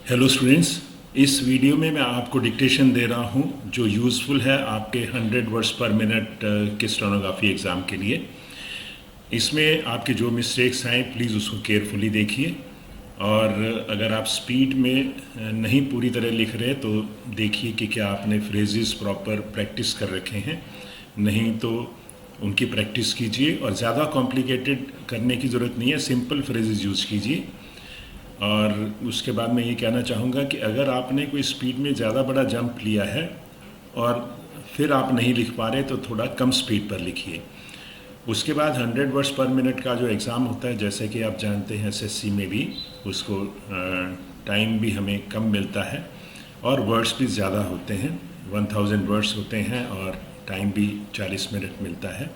Hello students, इस video में मैं आपको डिक्टेशन दे रहा हूं जो यूज़फुल है आपके 100 वर्ड्स पर मिनट के स्टेनोग्राफी एग्ज़ाम के लिए। इसमें आपके जो मिस्टेक्स हैं प्लीज़ उसको केयरफुली देखिए, और अगर आप स्पीड में नहीं पूरी तरह लिख रहे तो देखिए कि क्या आपने फ्रेजेस प्रॉपर प्रैक्टिस कर रखे हैं। नहीं तो उनकी प्रैक्टिस कीजिए, और ज़्यादा कॉम्प्लिकेटेड करने की ज़रूरत नहीं है, सिंपल फ्रेजेस यूज़ कीजिए। और उसके बाद मैं ये कहना चाहूँगा कि अगर आपने कोई स्पीड में ज़्यादा बड़ा जंप लिया है और फिर आप नहीं लिख पा रहे तो थोड़ा कम स्पीड पर लिखिए। उसके बाद 100 वर्ड्स पर मिनट का जो एग्ज़ाम होता है, जैसे कि आप जानते हैं एसएससी में भी उसको टाइम भी हमें कम मिलता है और वर्ड्स भी ज़्यादा होते हैं, 1000 वर्ड्स होते हैं और टाइम भी 40 मिनट मिलता है।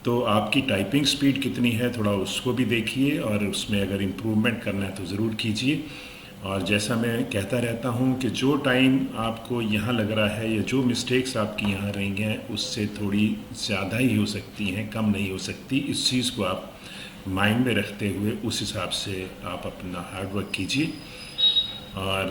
तो आपकी टाइपिंग स्पीड कितनी है थोड़ा उसको भी देखिए, और उसमें अगर इम्प्रूवमेंट करना है तो ज़रूर कीजिए। और जैसा मैं कहता रहता हूँ कि जो टाइम आपको यहाँ लग रहा है या जो मिस्टेक्स आपकी यहाँ रहेंगे हैं उससे थोड़ी ज़्यादा ही हो सकती हैं, कम नहीं हो सकती। इस चीज़ को आप माइंड में रखते हुए उस हिसाब से आप अपना हार्डवर्क कीजिए। और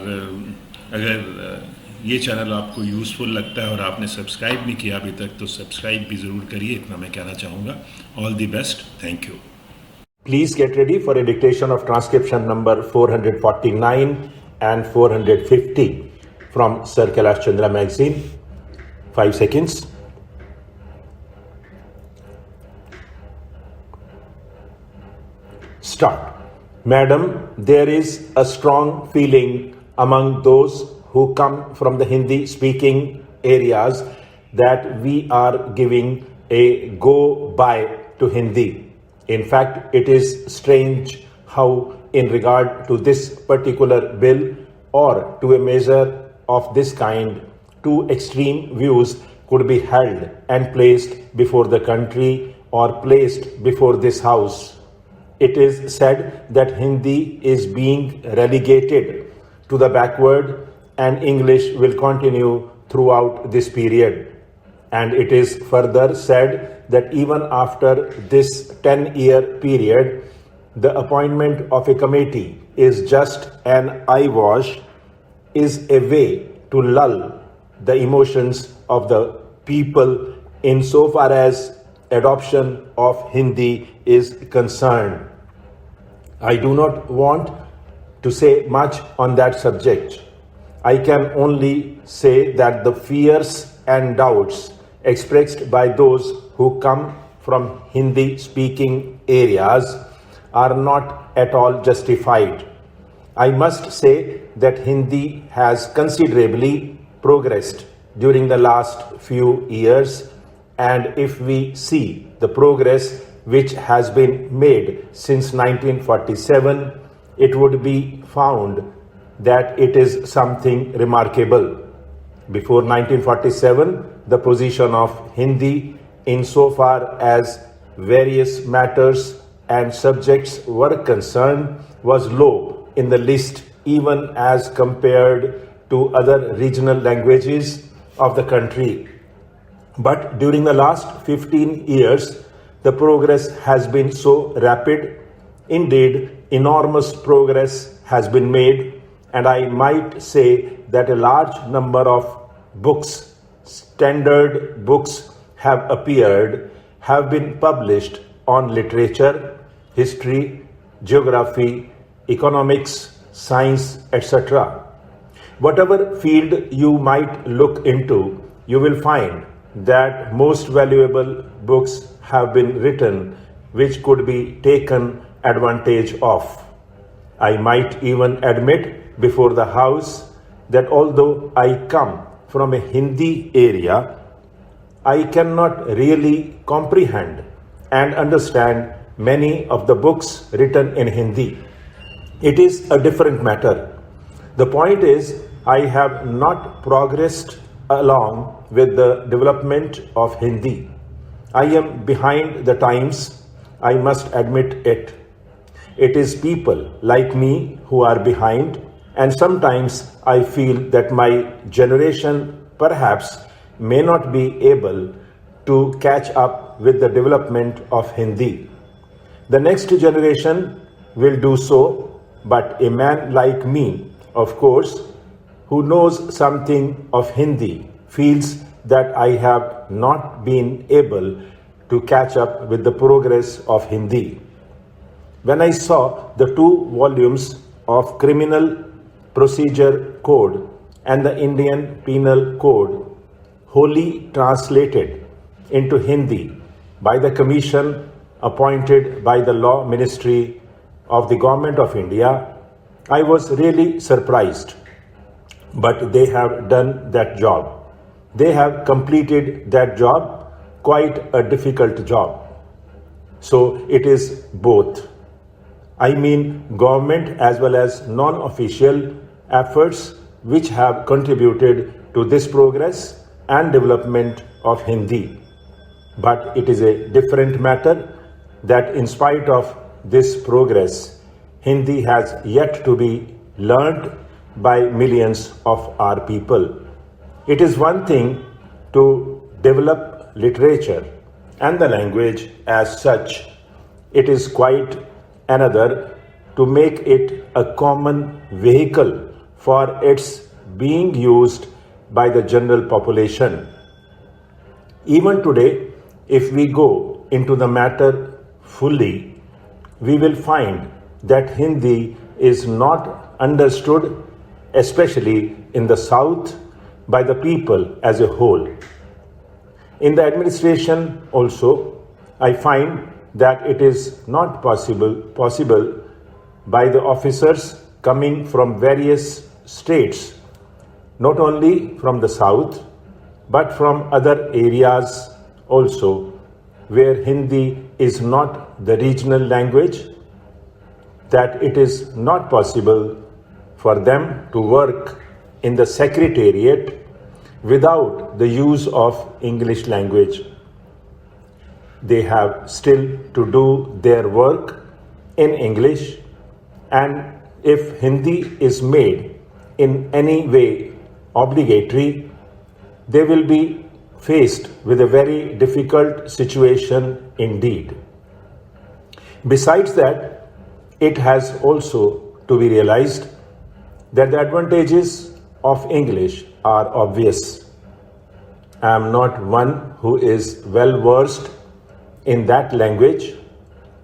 अगर ये चैनल आपको यूज़फुल लगता है और आपने सब्सक्राइब नहीं किया अभी तक तो सब्सक्राइब भी ज़रूर करिए, इतना मैं कहना चाहूँगा। All the best, thank you. Please get ready for a dictation of transcription number 449 and 450 from Sir Kailash Chandra magazine. 5 seconds. Start. Madam, there is a strong feeling among those who come from the Hindi speaking areas that we are giving a go by to Hindi. In fact, it is strange how, in regard to this particular bill or to a measure of this kind, two extreme views could be held and placed before the country or placed before this house. It is said that Hindi is being relegated to the backward and English will continue throughout this period. And it is further said that even after this 10-year period, the appointment of a committee is just an eyewash, is a way to lull the emotions of the people insofar as adoption of Hindi is concerned. I do not want to say much on that subject. I can only say that the fears and doubts expressed by those who come from Hindi speaking areas are not at all justified. I must say that Hindi has considerably progressed during the last few years, and if we see the progress which has been made since 1947, it would be found that it is something remarkable. Before 1947, the position of Hindi insofar as various matters and subjects were concerned was low in the list, even as compared to other regional languages of the country. But during the last 15 years, the progress has been so rapid. Indeed, enormous progress has been made, and I might say that a large number of books, standard books, have appeared, have been published on literature, history, geography, economics, science, etc. Whatever field you might look into, you will find that most valuable books have been written which could be taken advantage of. I might even admit before the house that although I come from a Hindi area, I cannot really comprehend and understand many of the books written in Hindi. It is a different matter. The point is, I have not progressed along with the development of Hindi. I am behind the times, I must admit it. It is people like me who are behind, and sometimes I feel that my generation perhaps may not be able to catch up with the development of Hindi. The next generation will do so, but a man like me of course, who knows something of Hindi feels that I have not been able to catch up with the progress of Hindi. When I saw the 2 volumes of Criminal Procedure Code and the Indian Penal Code wholly translated into Hindi by the commission appointed by the Law Ministry of the Government of India, I was really surprised. But they have done that job. They have completed that job, quite a difficult job. So it is both. I mean government as well as non-official efforts which have contributed to this progress and development of Hindi. But it is a different matter that in spite of this progress, Hindi has yet to be learned by millions of our people. It is one thing to develop literature and the language as such. It is quite another to make it a common vehicle for its being used by the general population. Even today, if we go into the matter fully, we will find that Hindi is not understood, especially in the South, by the people as a whole. In the administration also, I find that it is not possible by the officers coming from various states, not only from the South, but from other areas also, where Hindi is not the regional language, that it is not possible for them to work in the secretariat without the use of English language. They have still to do their work in English, and if Hindi is made in any way obligatory, they will be faced with a very difficult situation indeed. Besides that, it has also to be realized that the advantages of English are obvious. I am not one who is well versed in that language.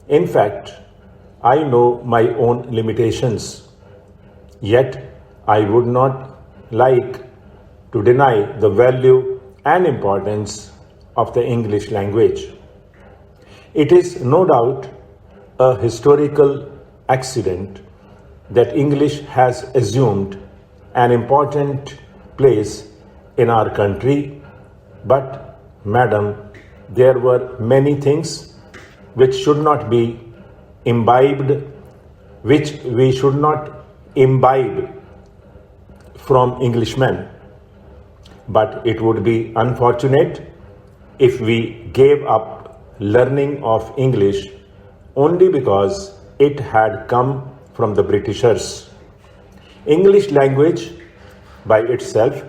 In fact, I know my own limitations. Yet, I would not like to deny the value and importance of the English language. It is no doubt a historical accident that English has assumed an important place in our country, but, madam, there were many things which should not be imbibed, which we should not imbibe from Englishmen. But it would be unfortunate if we gave up learning of English only because it had come from the Britishers. English language by itself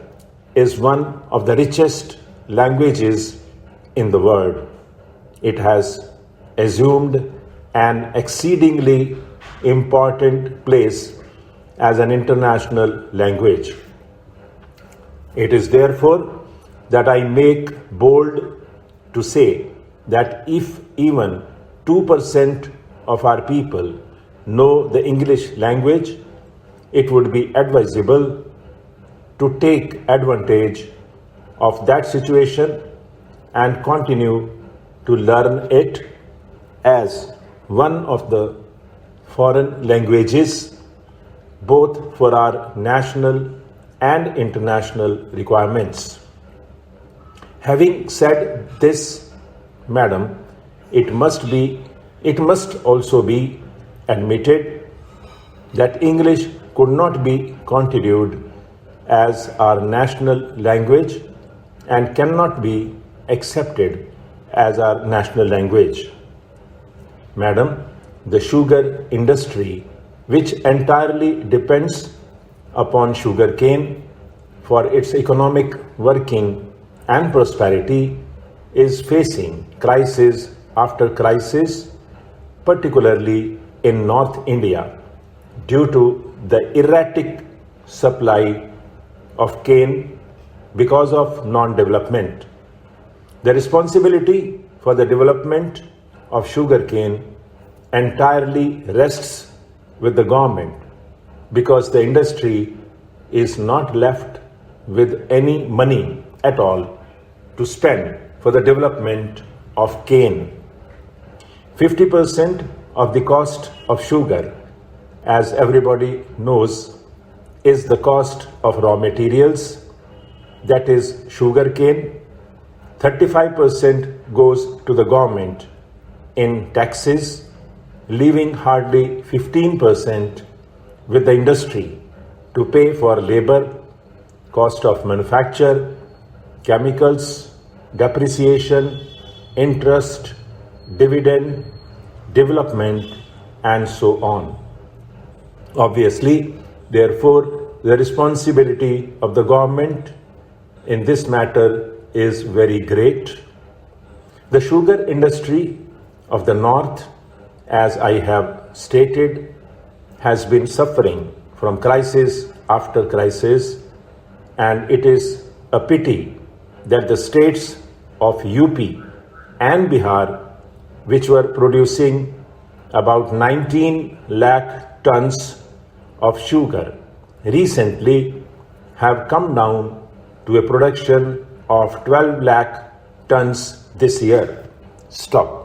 is one of the richest languages in the world. It has assumed an exceedingly important place as an international language. It is therefore that I make bold to say that if even 2% of our people know the English language, it would be advisable to take advantage of that situation and continue to learn it as one of the foreign languages, both for our national and international requirements. Having said this, madam, it must also be admitted that English could not be continued as our national language and cannot be accepted as our national language. Madam, the sugar industry, which entirely depends upon sugarcane for its economic working and prosperity, is facing crisis after crisis, particularly in North India, due to the erratic supply of cane because of non-development. The responsibility for the development of sugarcane entirely rests with the government because the industry is not left with any money at all to spend for the development of cane. 50% of the cost of sugar, as everybody knows, is the cost of raw materials, that is sugar cane. 35% goes to the government in taxes, leaving hardly 15% with the industry to pay for labor, cost of manufacture, chemicals, depreciation, interest, dividend, development, and so on. Obviously, therefore, the responsibility of the government in this matter is very great. The sugar industry of the north, as I have stated, has been suffering from crisis after crisis, and it is a pity that the states of UP and Bihar, which were producing about 19 lakh tons of sugar, recently have come down to a production of 12 lakh tons this year. Stop.